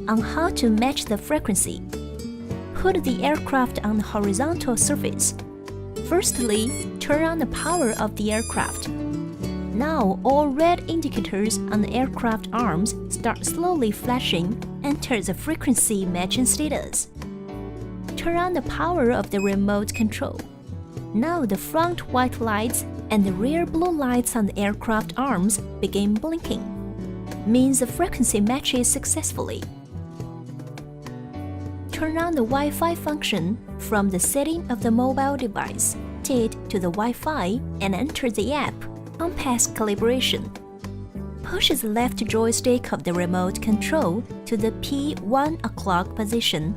on how to match the frequency. Put the aircraft on the horizontal surface. Firstly, turn on the power of the aircraft. Now all red indicators on the aircraft arms start slowly flashing, enter the frequency matching status. Turn on the power of the remote control. Now the front white lights and the rear blue lights on the aircraft arms begin blinking. Means the frequency matches successfully. Turn on the Wi-Fi function from the setting of the mobile device, set to the Wi-Fi and enter the app Compass Calibration. Push the left joystick of the remote control to the P1 o'clock position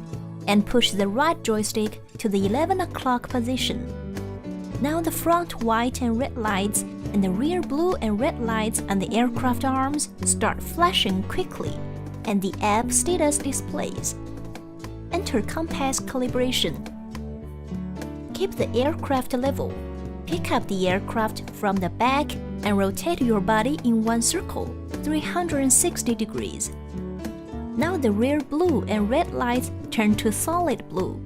and push the right joystick to the 11 o'clock position. Now the front white and red lights and the rear blue and red lights on the aircraft arms start flashing quickly, and the app status displays. Enter Compass Calibration. Keep the aircraft level. Pick up the aircraft from the back and rotate your body in one circle, 360 degrees. Now the rear blue and red lights turn to solid blue.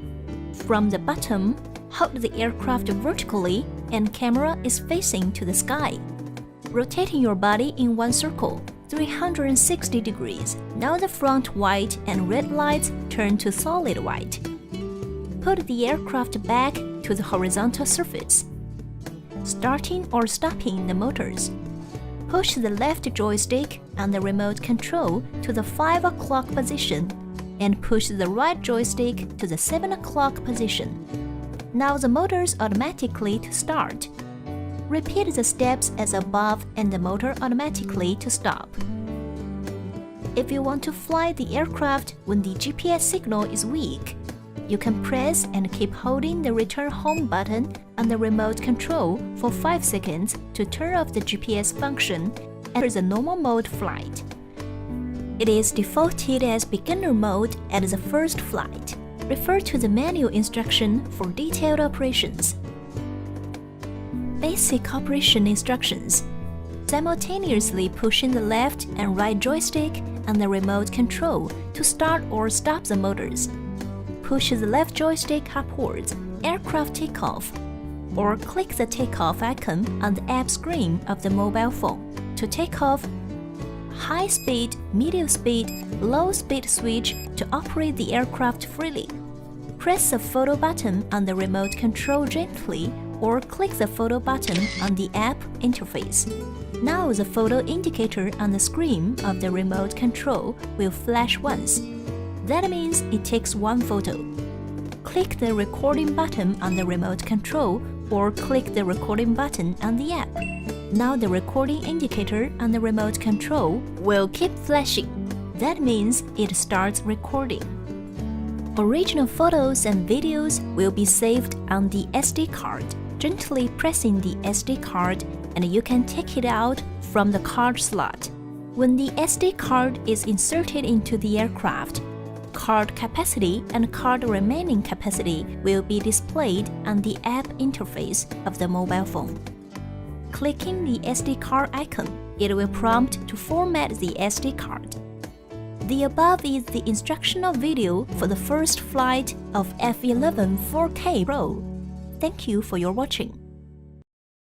From the bottom, hold the aircraft vertically and camera is facing to the sky. Rotating your body in one circle, 360 degrees. Now the front white and red lights turn to solid white. Put the aircraft back to the horizontal surface. Starting or stopping the motors. Push the left joystick on the remote control to the 5 o'clock position and push the right joystick to the 7 o'clock position. Now the motors automatically to start. Repeat the steps as above and the motor automatically to stop. If you want to fly the aircraft when the GPS signal is weak, you can press and keep holding the return home button on the remote control for 5 seconds to turn off the GPS function and enter the normal mode flight. It is defaulted as beginner mode at the first flight. Refer to the manual instruction for detailed operations. Basic operation instructions. Simultaneously pushing the left and right joystick on the remote control to start or stop the motors. Push the left joystick upwards, aircraft takeoff, or click the takeoff icon on the app screen of the mobile phone. To take off, high speed, medium speed, low speed switch to operate the aircraft freely. Press the photo button on the remote control gently or click the photo button on the app interface. Now the photo indicator on the screen of the remote control will flash once. That means it takes one photo. Click the recording button on the remote control or click the recording button on the app. Now the recording indicator on the remote control will keep flashing. That means it starts recording. Original photos and videos will be saved on the SD card. Gently pressing the SD card and you can take it out from the card slot. When the SD card is inserted into the aircraft, card capacity and card remaining capacity will be displayed on the app interface of the mobile phone. Clicking the SD card icon, it will prompt to format the SD card. The above is the instructional video for the first flight of F11 4K Pro. Thank you for your watching.